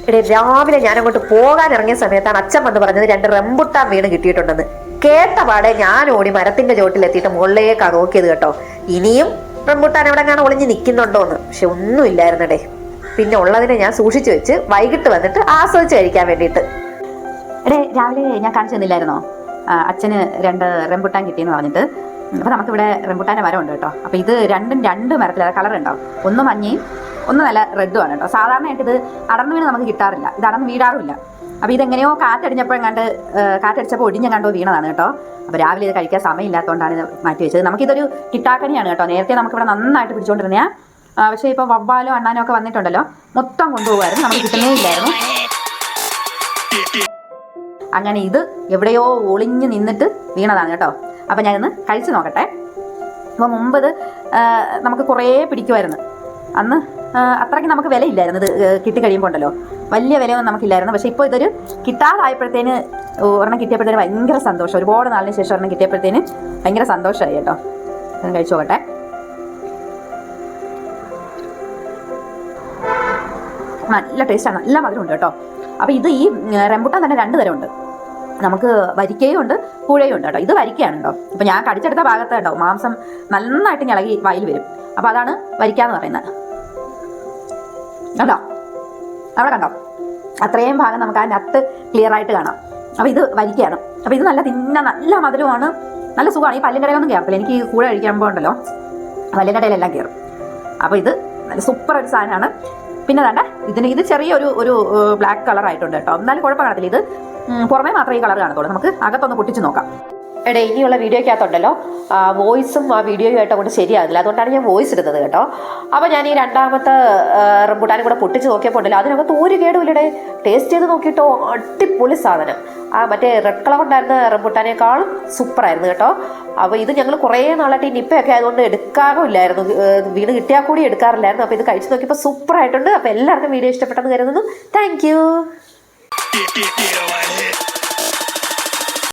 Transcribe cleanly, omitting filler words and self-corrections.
ഇടേ രാവിലെ ഞാൻ അങ്ങോട്ട് പോകാൻ ഇറങ്ങിയ സമയത്താണ് അച്ഛൻ വന്ന് പറഞ്ഞത് 2 റംബുട്ടാൻ വീണ് കിട്ടിയിട്ടുണ്ടെന്ന്. കേട്ട പാടെ ഞാൻ ഓടി മരത്തിന്റെ ചോട്ടിലെത്തിയിട്ട് മുകളിലേക്കാണ് നോക്കിയത് കേട്ടോ. ഇനിയും റംബുട്ടാൻ എവിടെ കാണാൻ ഒളിഞ്ഞ് നിൽക്കുന്നുണ്ടോന്ന്. പക്ഷെ ഒന്നും ഇല്ലായിരുന്നടേ. പിന്നെ ഉള്ളതിനെ ഞാൻ സൂക്ഷിച്ചു വെച്ച് വൈകിട്ട് വന്നിട്ട് ആസ്വദിച്ച് കഴിക്കാൻ വേണ്ടിയിട്ട്. എടേ രാവിലെ ഞാൻ കാണിച്ചു തന്നില്ലായിരുന്നോ അച്ഛന് 2 റംബുട്ടാൻ കിട്ടിയെന്ന് പറഞ്ഞിട്ട്. അപ്പോൾ നമുക്കിവിടെ റംബുട്ടാൻ്റെ മരം ഉണ്ട് കേട്ടോ. അപ്പോൾ ഇത് രണ്ടും 2 മരത്തിൽ കളർ ഉണ്ടാവും. ഒന്ന് മഞ്ഞയും ഒന്ന് നല്ല റെഡും ആണ് കേട്ടോ. സാധാരണയായിട്ട് ഇത് അടർന്നു വീണ് നമുക്ക് കിട്ടാറില്ല, ഇത് അടർന്ന് വീഴാറില്ല. അപ്പോൾ ഇതെങ്ങനെയോ കാറ്റടിച്ചപ്പോൾ ഒടിഞ്ഞെങ്ങാണ്ടോ വീണതാണ് കേട്ടോ. അപ്പോൾ രാവിലെ ഇത് കഴിക്കാൻ സമയമില്ലാത്തതുകൊണ്ടാണ് ഇത് മാറ്റി വെച്ചത്. നമുക്കിതൊരു കിട്ടാക്കനിയാണ് കേട്ടോ. നേരത്തെ നമുക്കിവിടെ നന്നായിട്ട് പിടിച്ചുകൊണ്ടിരുന്നേ. പക്ഷേ ഇപ്പോൾ വവ്വാലും അണ്ണാനും ഒക്കെ വന്നിട്ടുണ്ടല്ലോ, മൊത്തം കൊണ്ടുപോകുമായിരുന്നു, നമുക്ക് കിട്ടുന്നേ ഇല്ലായിരുന്നു. അങ്ങനെ ഇത് എവിടെയോ ഒളിഞ്ഞ് നിന്നിട്ട് വീണതാണ് കേട്ടോ. അപ്പോൾ ഞാനിന്ന് കഴിച്ച് നോക്കട്ടെ. അപ്പോൾ മുമ്പ് ഇത് നമുക്ക് കുറേ പിടിക്കുമായിരുന്നു. അന്ന് അത്രയ്ക്ക് നമുക്ക് വിലയില്ലായിരുന്നു. ഇത് കിട്ടിക്കഴിയുമ്പോൾ ഉണ്ടല്ലോ വലിയ വിലയൊന്നും നമുക്കില്ലായിരുന്നു. പക്ഷേ ഇപ്പോൾ ഇതൊരു കിട്ടാതായപ്പോഴത്തേന് ഒരെണ്ണം കിട്ടിയപ്പോഴത്തേന് ഭയങ്കര സന്തോഷം. ഒരുപാട് നാളിന് ശേഷം ഒരെണ്ണം കിട്ടിയപ്പോഴത്തേന് ഭയങ്കര സന്തോഷമായി കേട്ടോ. ഞാൻ കഴിച്ചു നോക്കട്ടെ. നല്ല ടേസ്റ്റാണ്, നല്ല മധുരമുണ്ട് കേട്ടോ. അപ്പോൾ ഇത് ഈ റംബുട്ടാൻ തന്നെ 2 തരമുണ്ട്. നമുക്ക് വരിക്കയും ഉണ്ട് പുഴയും ഉണ്ട് കേട്ടോ. ഇത് വരിക്കയാണ് കേട്ടോ. അപ്പോൾ ഞാൻ കടിച്ചെടുത്ത ഭാഗത്ത് കേട്ടോ മാംസം നന്നായിട്ട് ഇളകി വായിൽ വരും. അപ്പോൾ അതാണ് വരിക്കാന്ന് പറയുന്നത് കേട്ടോ. അവിടെ കണ്ടോ, അത്രയും ഭാഗം നമുക്ക് ആ നട്ട് ക്ലിയർ ആയിട്ട് കാണാം. അപ്പോൾ ഇത് വരിക്കയാണ്. അപ്പോൾ ഇത് നല്ല മധുരമാണ്, നല്ല സുഖമാണ്. ഈ പല്ലിൻ്റെ ഇടയിലൊന്നും കയറത്തില്ല. എനിക്ക് ഈ കൂടെ കഴിക്കുമ്പോൾ ഉണ്ടല്ലോ പല്ലിൻ്റെ ഇടയിലെല്ലാം കയറും. അപ്പോൾ ഇത് നല്ല സൂപ്പർ ഒരു സാധനമാണ്. പിന്നെ വേണ്ട ഇത് ചെറിയൊരു ബ്ലാക്ക് കളർ ആയിട്ടുണ്ട് കേട്ടോ. എന്നാലും കുഴപ്പം കാണത്തില്ല. ഇത് പുറമേ മാത്രമേ ഈ കളർ കാണത്തുള്ളൂ. നമുക്ക് അകത്തൊന്ന് പൊട്ടിച്ച് നോക്കാം. എടേ ഇനിയുള്ള വീഡിയോയ്ക്കകത്തുണ്ടല്ലോ വോയിസും ആ വീഡിയോയുമായിട്ട് അങ്ങോട്ട് ശരിയാകുന്നില്ല. അതുകൊണ്ടാണ് ഞാൻ വോയിസ് ഇടുന്നത് കേട്ടോ. അപ്പോൾ ഞാൻ ഈ 2ാമത്തെ റംബുട്ടാനും കൂടെ പൊട്ടിച്ച് നോക്കിയപ്പോൾ ഉണ്ടല്ലോ അതിനകത്ത് ഒരു കേടുമില്ലടേ. ടേസ്റ്റ് ചെയ്ത് നോക്കിയിട്ടോ അടിപൊളി സാധനം. ആ മറ്റേ റെഡ് കളർ ഉണ്ടായിരുന്ന റംബുട്ടാനേക്കാളും സൂപ്പറായിരുന്നു കേട്ടോ. അപ്പോൾ ഇത് ഞങ്ങൾ കുറേ നാളായിട്ട് ഈ നിപ്പയൊക്കെ ആയതുകൊണ്ട് എടുക്കാറുമില്ലായിരുന്നു, വീണ് കിട്ടിയാൽ കൂടി എടുക്കാറില്ലായിരുന്നു. അപ്പോൾ ഇത് കഴിച്ച് നോക്കിയപ്പോൾ സൂപ്പറായിട്ടുണ്ട്. അപ്പോൾ എല്ലാവർക്കും വീഡിയോ ഇഷ്ടപ്പെട്ടെന്ന് കരുതുന്നു. Thank you.